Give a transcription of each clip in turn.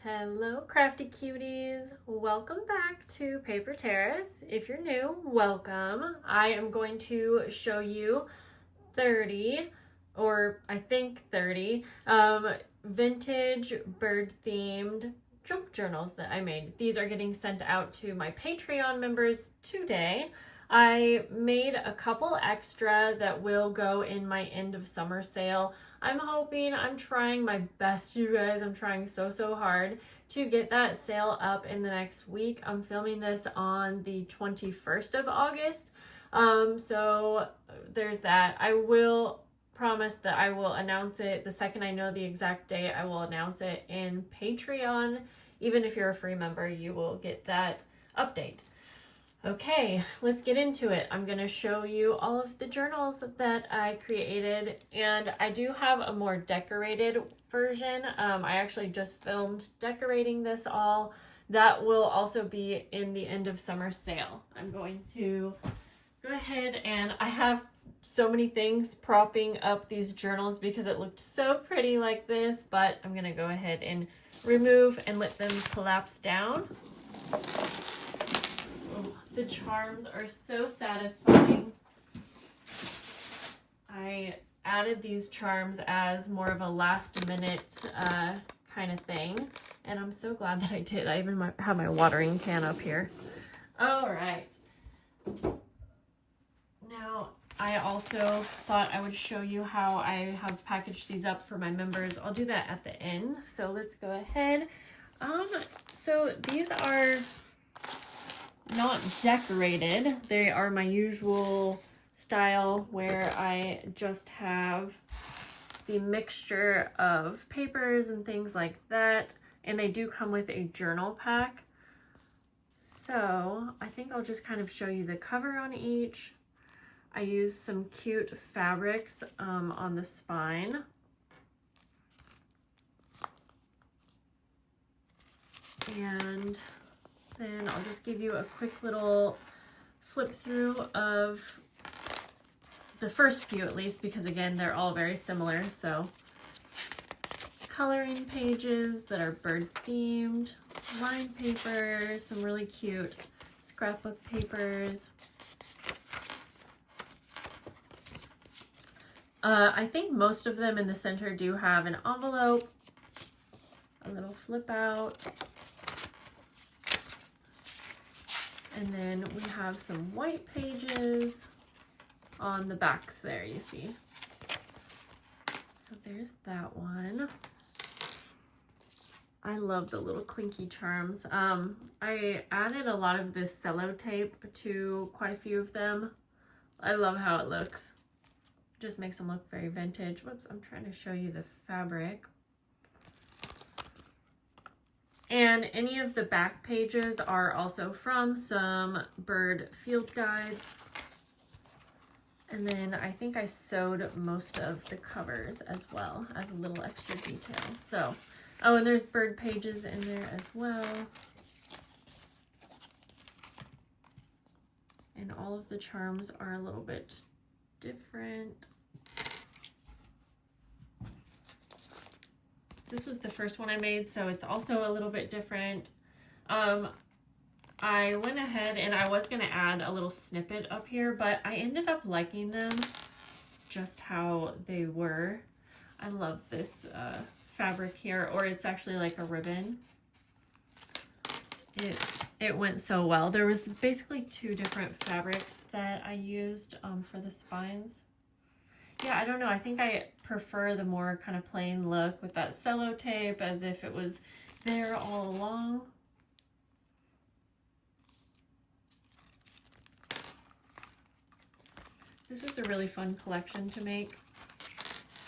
Hello crafty cuties, welcome back to Paper Terrace. If you're new, welcome. I am going to show you 30, or I think 30, vintage bird themed junk journals that I made. These are getting sent out to my Patreon members today. I made a couple extra that will go in my end of summer sale. I'm trying my best, you guys. I'm trying so hard to get that sale up in the next week. I'm filming this on the 21st of August. So there's that. I will promise that I will announce it the second I know the exact date. I will announce it in Patreon. Even if you're a free member, you will get that update. Okay, let's get into it. I'm going to show you all of the journals that I created, and I do have a more decorated version. I actually just filmed decorating this all. That will also be in the end of summer sale. I'm going to go ahead, and I have so many things propping up these journals because it looked so pretty like this, but I'm going to go ahead and remove and let them collapse down. The charms are so satisfying. I added these charms as more of a last minute kind of thing, and I'm so glad that I did. I even have my watering can up here. All right. Now, I also thought I would show you how I have packaged these up for my members. I'll do that at the end. So let's go ahead. So these are not decorated. They are my usual style where I just have the mixture of papers and things like that, and they do come with a journal pack. So I think I'll just kind of show you the cover on each. I used some cute fabrics on the spine. And then I'll just give you a quick little flip through of the first few at least, because again, they're all very similar. So coloring pages that are bird themed, lined paper, some really cute scrapbook papers. I think most of them in the center do have an envelope, a little flip out. And then we have some white pages on the backs there, you see. So there's that one. I love the little clinky charms. I added a lot of this cello tape to quite a few of them. I love how it looks. Just makes them look very vintage. Whoops, I'm trying to show you the fabric. And any of the back pages are also from some bird field guides. And then I think I sewed most of the covers as well as a little extra detail. So, oh, and there's bird pages in there as well. And all of the charms are a little bit different. This was the first one I made, so it's also a little bit different. I went ahead and I was going to add a little snippet up here, but I ended up liking them just how they were. I love this fabric here, or it's actually like a ribbon. It went so well. There was basically two different fabrics that I used for the spines. Yeah, I don't know. I think I prefer the more kind of plain look with that cello tape as if it was there all along. This was a really fun collection to make.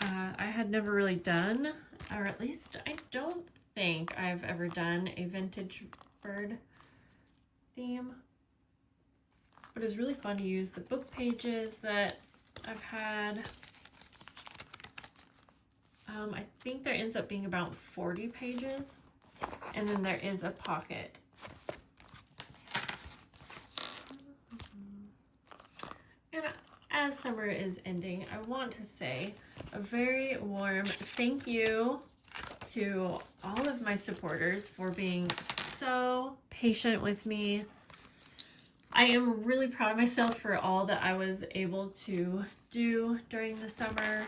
I had never really done, or at least I don't think I've ever done a vintage bird theme. But it was really fun to use the book pages that I've had. I think there ends up being about 40 pages, and then there is a pocket. And as summer is ending, I want to say a very warm thank you to all of my supporters for being so patient with me. I am really proud of myself for all that I was able to do during the summer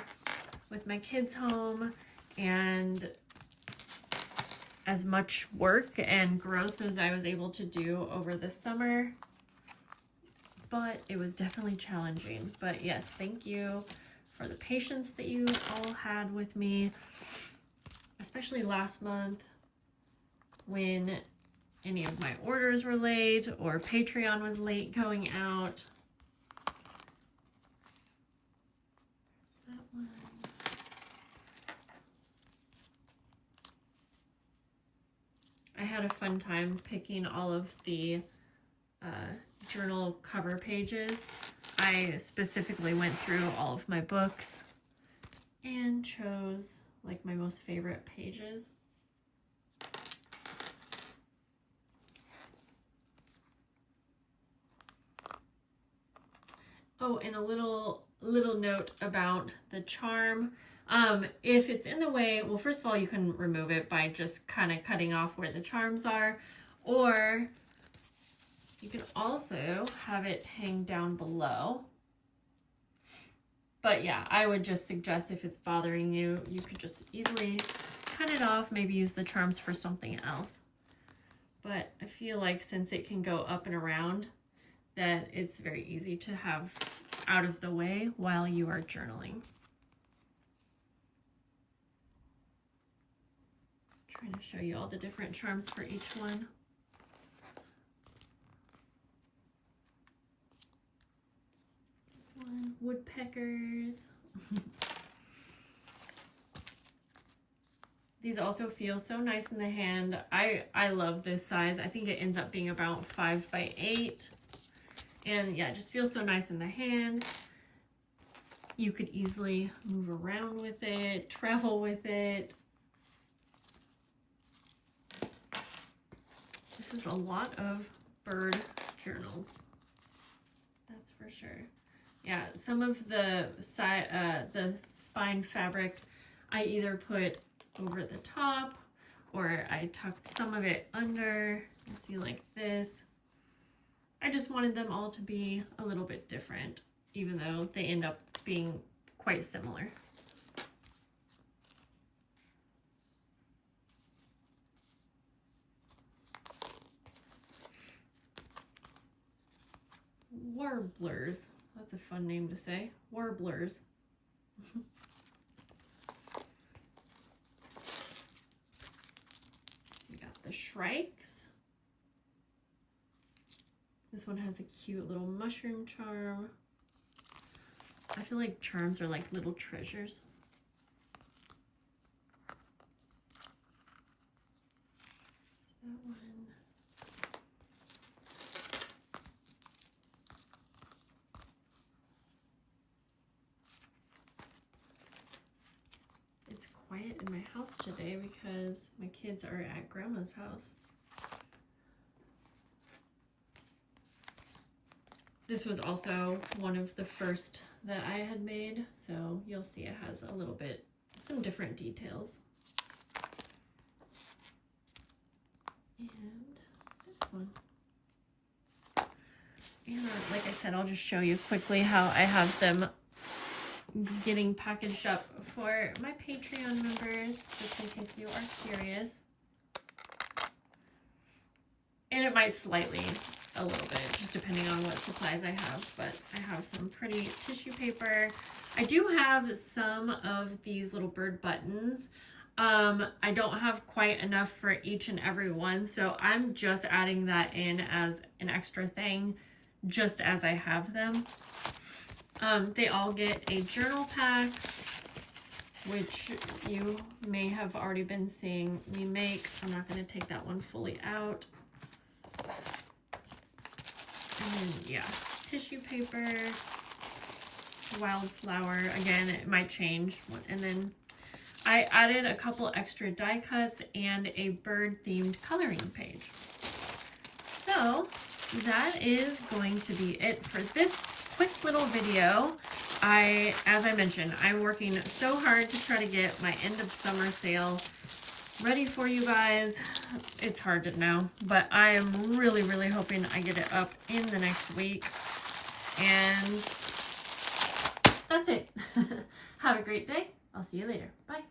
with my kids home, and as much work and growth as I was able to do over the summer. But it was definitely challenging. But yes, thank you for the patience that you all had with me, especially last month when any of my orders were late or Patreon was late going out. That one. I had a fun time picking all of the journal cover pages. I specifically went through all of my books and chose like my most favorite pages. Oh, and a little note about the charm. If it's in the way, well, first of all, you can remove it by just kind of cutting off where the charms are, or you can also have it hang down below. But yeah, I would just suggest if it's bothering you, you could just easily cut it off, maybe use the charms for something else. But I feel like since it can go up and around, that it's very easy to have out of the way while you are journaling. Trying to show you all the different charms for each one. This one, woodpeckers. These also feel so nice in the hand. I love this size. I think it ends up being about 5 by 8. And yeah, it just feels so nice in the hand. You could easily move around with it, travel with it. This is a lot of bird journals, that's for sure. Yeah, some of the spine fabric I either put over the top or I tucked some of it under. You see, like this. I just wanted them all to be a little bit different, even though they end up being quite similar. Warblers. That's a fun name to say. Warblers. We got the shrikes. This one has a cute little mushroom charm. I feel like charms are like little treasures. That one. It's quiet in my house today because my kids are at Grandma's house. This was also one of the first that I had made, so you'll see it has a little bit, some different details. And this one. And like I said, I'll just show you quickly how I have them getting packaged up for my Patreon members, just in case you are curious. And it might slightly a little bit, just depending on what supplies I have, but I have some pretty tissue paper. I do have some of these little bird buttons. I don't have quite enough for each and every one, so I'm just adding that in as an extra thing, just as I have them. They all get a journal pack, which you may have already been seeing me make. I'm not going to take that one fully out. And then, yeah, tissue paper, wildflower. Again, it might change. And then I added a couple extra die cuts and a bird-themed coloring page. So that is going to be it for this quick little video. As I mentioned, I'm working so hard to try to get my end of summer sale ready for you guys. It's hard to know, but I am really, really hoping I get it up in the next week. And that's it. Have a great day. I'll see you later. Bye.